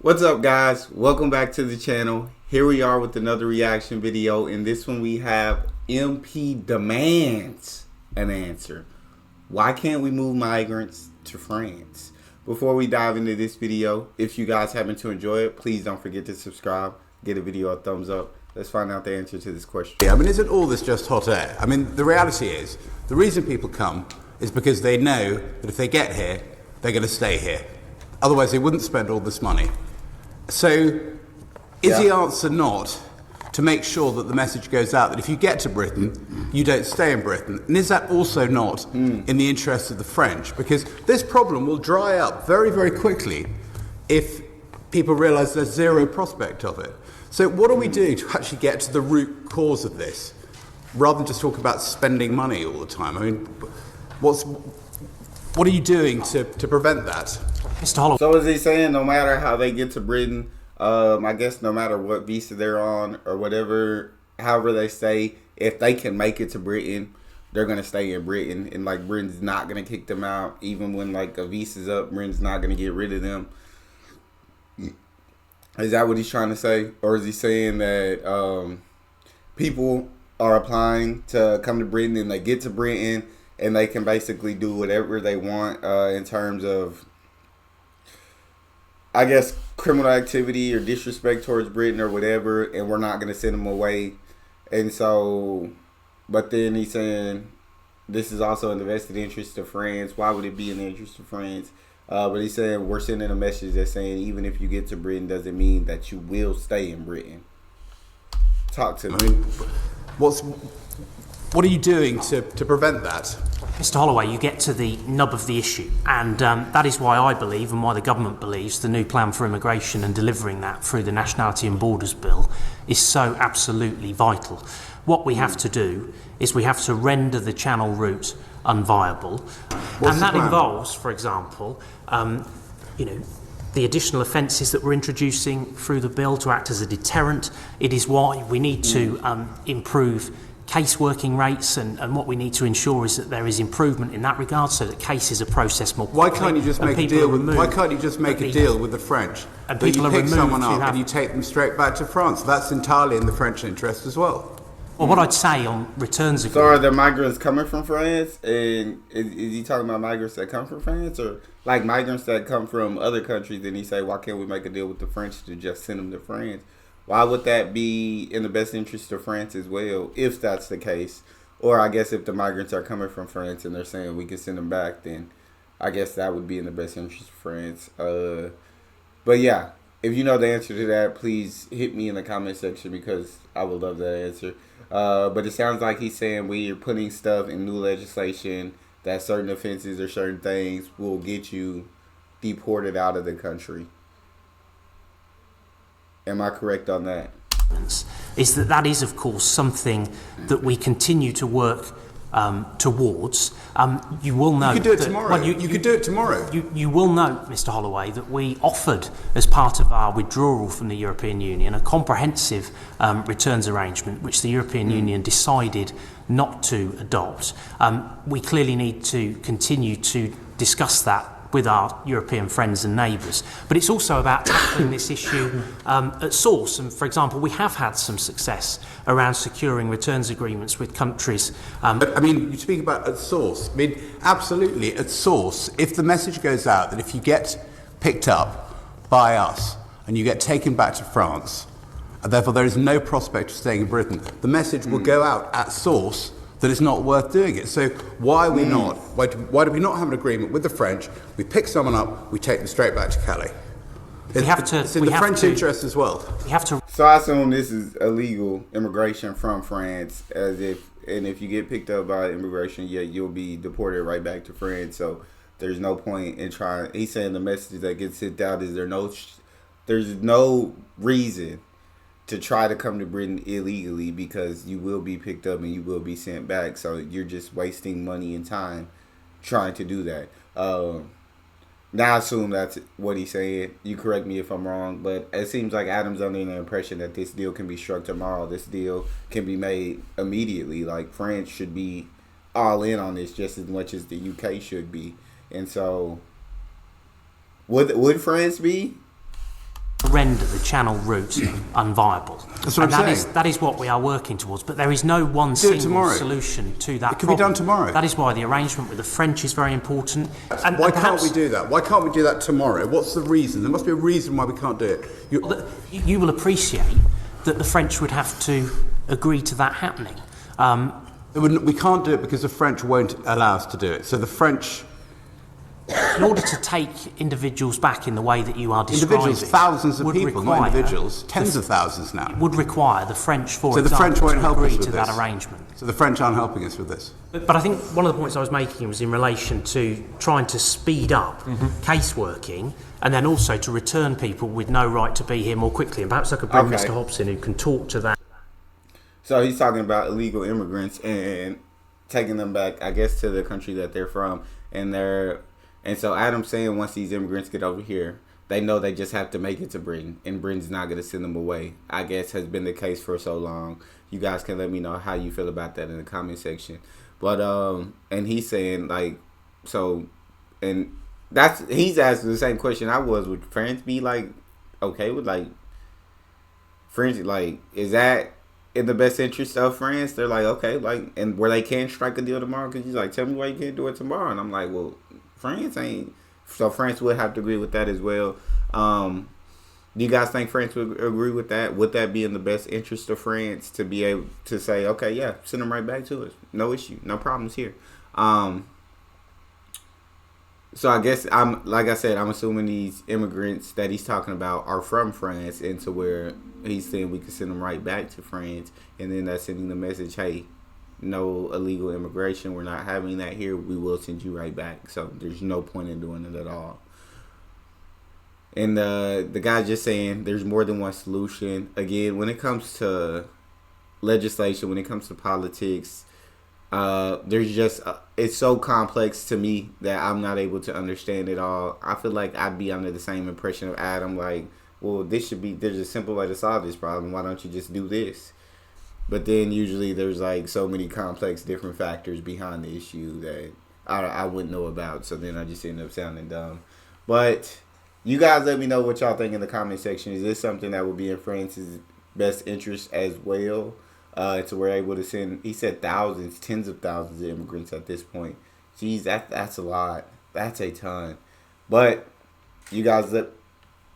What's up, guys? Welcome back to the channel. Here we are with another reaction video. In this one we have MP demands an answer. Why can't we move migrants to France? Before we dive into this video, if you guys happen to enjoy it, please don't forget to subscribe, give the video a thumbs up. Let's find out the answer to this question. I mean, isn't all this just hot air? I mean, the reality is, the reason people come is because they know that if they get here, they're going to stay here. Otherwise, they wouldn't spend all this money. So, is the answer not to make sure that the message goes out that if you get to Britain, you don't stay in Britain? And is that also not in the interest of the French? Because this problem will dry up very, very quickly if people realise there's zero prospect of it. So what are we doing to actually get to the root cause of this, rather than just talk about spending money all the time? I mean, what are you doing to prevent that? Mr. Holloway. So is he saying no matter how they get to Britain, I guess no matter what visa they're on or whatever, however they stay, if they can make it to Britain, they're going to stay in Britain, and like Britain's not going to kick them out even when like a visa's up. Britain's not going to get rid of them. Is that what he's trying to say? Or is he saying that people are applying to come to Britain and they get to Britain and they can basically do whatever they want in terms of, I guess, criminal activity or disrespect towards Britain or whatever, and we're not going to send them away? And so, but then he's saying this is also in the vested interest of France. Why would it be in the interest of France? But he's saying we're sending a message that's saying even if you get to Britain doesn't mean that you will stay in Britain. Talk to me. I mean, what are you doing to prevent that? Mr. Holloway, you get to the nub of the issue, and that is why I believe, and why the government believes, the new plan for immigration and delivering that through the Nationality and Borders Bill is so absolutely vital. What we have to do is we have to render the Channel route unviable, and that involves, for example, the additional offences that we're introducing through the bill to act as a deterrent. It is why we need to improve case working rates, and what we need to ensure is that there is improvement in that regard, so that cases are processed more quickly. Why can't you just make a deal with? Why can't you just make a deal with the French? And people you pick someone up and you take them straight back to France. That's entirely in the French interest as well. Well, what I'd say on returns agreement. So are the migrants coming from France? And is he talking about migrants that come from France, or like migrants that come from other countries? And he say, why can't we make a deal with the French to just send them to France? Why would that be in the best interest of France as well, if that's the case? Or I guess if the migrants are coming from France and they're saying we can send them back, then I guess that would be in the best interest of France. But yeah, if you know the answer to that, please hit me in the comment section, because I would love that answer. But it sounds like he's saying we are putting stuff in new legislation that certain offenses or certain things will get you deported out of the country. Am I correct on that? Is that is, of course, something that we continue to work towards. You will know. You could do it tomorrow. Well, you could do it tomorrow. You will note, Mr. Holloway, that we offered, as part of our withdrawal from the European Union, a comprehensive returns arrangement, which the European Union decided not to adopt. We clearly need to continue to discuss that with our European friends and neighbours. But it's also about tackling this issue at source. And for example, we have had some success around securing returns agreements with countries. But I mean, you speak about at source. I mean, absolutely, at source. If the message goes out that if you get picked up by us and you get taken back to France, and therefore there is no prospect of staying in Britain, the message will go out at source that it's not worth doing it. So why are we not? Why do we not have an agreement with the French? We pick someone up, we take them straight back to Calais. It's in the French interest as well. We have to. So I assume this is illegal immigration from France, and if you get picked up by immigration, yeah, you'll be deported right back to France. So there's no point in trying. He's saying the message that gets sent out is there's no reason to try to come to Britain illegally, because you will be picked up and you will be sent back. So you're just wasting money and time trying to do that. Now I assume that's what he's saying. You correct me if I'm wrong, but it seems like Adam's under the impression that this deal can be struck tomorrow. This deal can be made immediately. Like, France should be all in on this just as much as the UK should be. And so, would France be? render the Channel route unviable. That's what I'm saying. That is what we are working towards. But there is no one single solution to that. It can be done tomorrow. That is why the arrangement with the French is very important. And why can't we do that? Why can't we do that tomorrow? What's the reason? There must be a reason why we can't do it. You will appreciate that the French would have to agree to that happening. We can't do it because the French won't allow us to do it. So the French... In order to take individuals back in the way that you are describing... Individuals, thousands of people, not individuals, tens of thousands now. Would require the French, for example, the French won't help agree us with to this. that arrangement. So the French aren't helping us with this. But I think one of the points I was making was in relation to trying to speed up caseworking and then also to return people with no right to be here more quickly. And perhaps I could bring Mr. Hobson, who can talk to that. So he's talking about illegal immigrants and taking them back, I guess, to the country that they're from. And so Adam's saying once these immigrants get over here, they know they just have to make it to Britain, and Britain's not going to send them away. I guess has been the case for so long. You guys can let me know how you feel about that in the comment section. But and he's saying like, so, and he's asking the same question I was. Would France be like okay with like France? Like, is that in the best interest of France? They're like, okay, like, and where they can strike a deal tomorrow? Because he's like, tell me why you can't do it tomorrow, and I'm like, well, France ain't. So France would have to agree with that as well. Do you guys think France would agree with that? Would that be in the best interest of France to be able to say, okay, yeah, send them right back to us, no issue, no problems here? So I guess I'm assuming these immigrants that he's talking about are from France, and to where he's saying we can send them right back to France, and then that's sending the message, hey, no illegal immigration, we're not having that here, we will send you right back. So there's no point in doing it at all. And the guy's just saying there's more than one solution. Again, when it comes to legislation, when it comes to politics, there's just it's so complex to me that I'm not able to understand it all. I feel like I'd be under the same impression of Adam, like, well, there's a simple way to solve this problem. Why don't you just do this? But then usually there's like so many complex different factors behind the issue that I wouldn't know about. So then I just end up sounding dumb. But you guys let me know what y'all think in the comment section. Is this something that would be in France's best interest as well? So we're able to send, he said thousands, tens of thousands of immigrants at this point. Jeez, that's a lot. That's a ton. But you guys